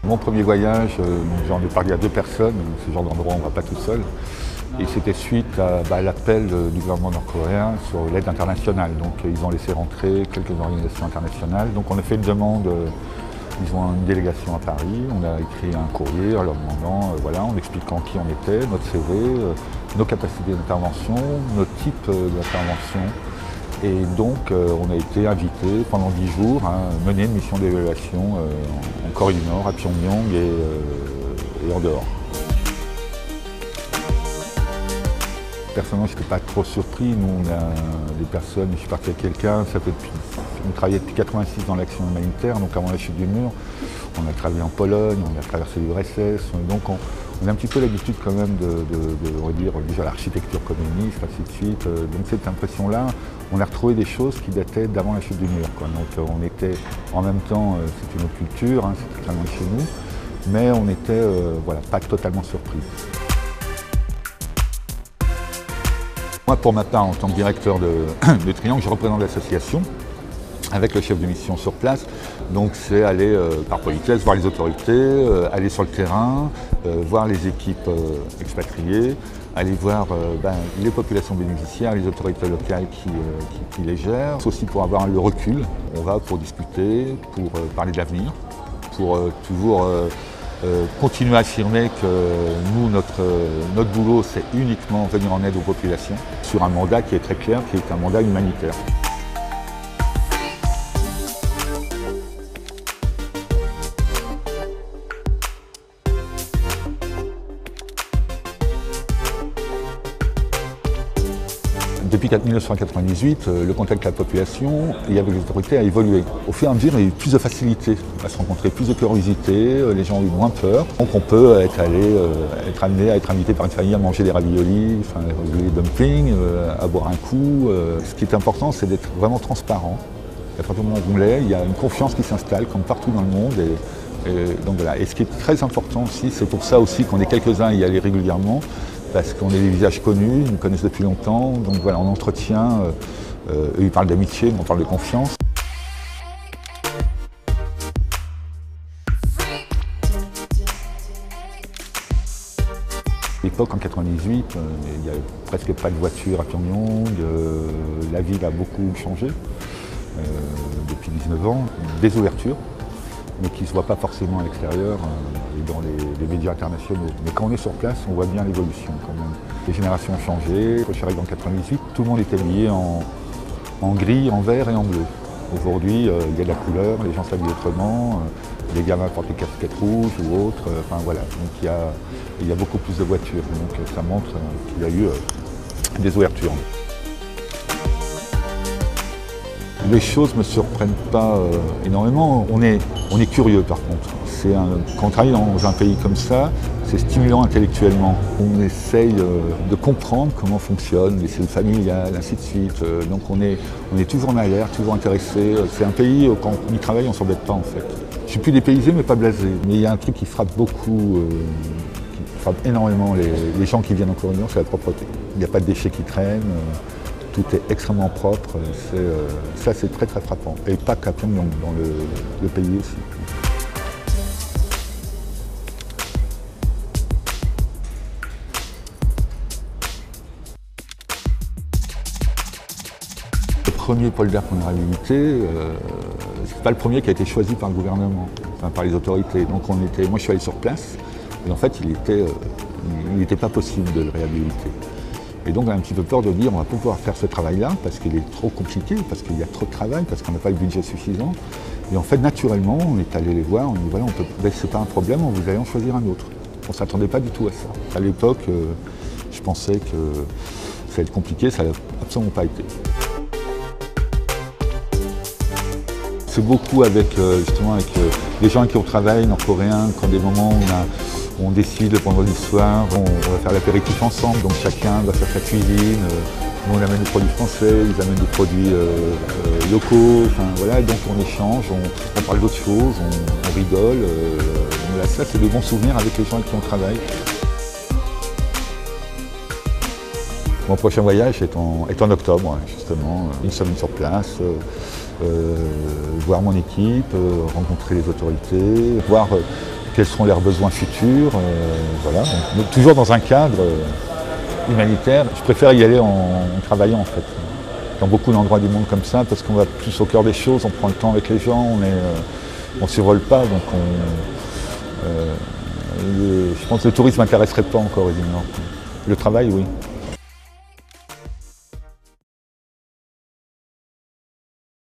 Mon premier voyage, j'en ai parlé à 2 personnes, ce genre d'endroit on ne va pas tout seul. Et c'était suite à l'appel du gouvernement nord-coréen sur l'aide internationale. Donc ils ont laissé rentrer quelques organisations internationales. Donc on a fait une demande, ils ont une délégation à Paris, on a écrit un courrier en leur demandant, voilà, en expliquant qui on était, notre CV, nos capacités d'intervention, notre type d'intervention. Et donc on a été invité pendant 10 jours à mener une mission d'évaluation en Corée du Nord, à Pyongyang et en dehors. Personnellement, je n'étais pas trop surpris. Nous, on a des personnes, je suis parti avec quelqu'un, on travaillait depuis 1986 dans l'action humanitaire, donc avant la chute du mur. On a travaillé en Pologne, on a traversé l'URSS, donc on a un petit peu l'habitude quand même on va dire, déjà l'architecture communiste, ainsi de suite. Donc cette impression-là, on a retrouvé des choses qui dataient d'avant la chute du mur, quoi. Donc on était, en même temps, c'était notre culture, hein, c'était très loin de chez nous, mais on était voilà, pas totalement surpris. Moi, pour ma part, en tant que directeur de Triangle, je représente l'association avec le chef de mission sur place. Donc c'est aller par politesse voir les autorités, aller sur le terrain, voir les équipes expatriées, aller voir les populations bénéficiaires, les autorités locales qui les gèrent. C'est aussi pour avoir le recul. On va pour discuter, pour parler de l'avenir, pour toujours continuer à affirmer que nous, notre boulot, c'est uniquement venir en aide aux populations sur un mandat qui est très clair, qui est un mandat humanitaire. Depuis 1998, le contact avec la population et avec les autorités a évolué. Au fur et à mesure, il y a eu plus de facilité à se rencontrer, plus de curiosité, les gens ont eu moins peur. Donc on peut être amené à être invité par une famille à manger des raviolis, des dumplings, à boire un coup. Ce qui est important, c'est d'être vraiment transparent. À partir du moment où on l'est, il y a une confiance qui s'installe, comme partout dans le monde. Donc voilà. Et ce qui est très important aussi, c'est pour ça aussi qu'on est quelques-uns à y aller régulièrement, parce qu'on est des visages connus, ils nous connaissent depuis longtemps, donc voilà, on entretient, eux ils parlent d'amitié, on parle de confiance. À l'époque, en 1998, il n'y a presque pas de voiture à Pyongyang, la ville a beaucoup changé depuis 19 ans, des ouvertures, mais qui ne se voient pas forcément à l'extérieur et dans les médias internationaux. Mais quand on est sur place, on voit bien l'évolution quand même. Les générations ont changé. Quand je suis arrivé en 1998, tout le monde était habillé en gris, en vert et en bleu. Aujourd'hui, il y a de la couleur, les gens s'habillent autrement, les gamins portent des casquettes rouges ou autres, enfin voilà. Donc il y a beaucoup plus de voitures, donc ça montre qu'il y a eu des ouvertures. Les choses ne me surprennent pas énormément. On est curieux par contre. Quand on travaille dans un pays comme ça, c'est stimulant intellectuellement. On essaye de comprendre comment fonctionne les cellules familiales, ainsi de suite. Donc on est toujours en alerte, toujours intéressé. C'est un pays, quand on y travaille, on ne s'embête pas en fait. Je suis plus dépaysé mais pas blasé. Mais il y a un truc qui frappe beaucoup, qui frappe énormément les gens qui viennent en Corée du Nord, c'est la propreté. Il n'y a pas de déchets qui traînent. Tout est extrêmement propre, ça c'est très très frappant. Et pas qu'à Pyongyang, dans le pays aussi. Le premier polder qu'on a réhabilité, c'est pas le premier qui a été choisi par le gouvernement, enfin par les autorités. Donc moi je suis allé sur place, et en fait il n'était pas possible de le réhabiliter. Et donc on a un petit peu peur de dire on va pouvoir faire ce travail-là parce qu'il est trop compliqué, parce qu'il y a trop de travail, parce qu'on n'a pas le budget suffisant. Et en fait, naturellement, on est allé les voir, on dit voilà, c'est pas un problème, on vous allez en choisir un autre. On ne s'attendait pas du tout à ça. À l'époque, je pensais que ça allait être compliqué, ça n'a absolument pas été. C'est beaucoup avec les gens qui travaillent nord-coréens, quand des moments où on décide le vendredi soir, on va faire l'apéritif ensemble, donc chacun va faire sa cuisine. Nous on amène des produits français, ils amènent des produits locaux, enfin voilà, donc on échange, on parle d'autres choses, on rigole. Voilà, ça c'est de bons souvenirs avec les gens avec qui on travaille. Mon prochain voyage est en octobre, justement, une semaine sur place, voir mon équipe, rencontrer les autorités, voir quels sont leurs besoins futurs, voilà. Donc, toujours dans un cadre humanitaire. Je préfère y aller en travaillant en fait. Dans beaucoup d'endroits du monde comme ça, parce qu'on va plus au cœur des choses, on prend le temps avec les gens, on ne survole pas, donc je pense que le tourisme m'intéresserait pas encore, évidemment. Le travail, oui.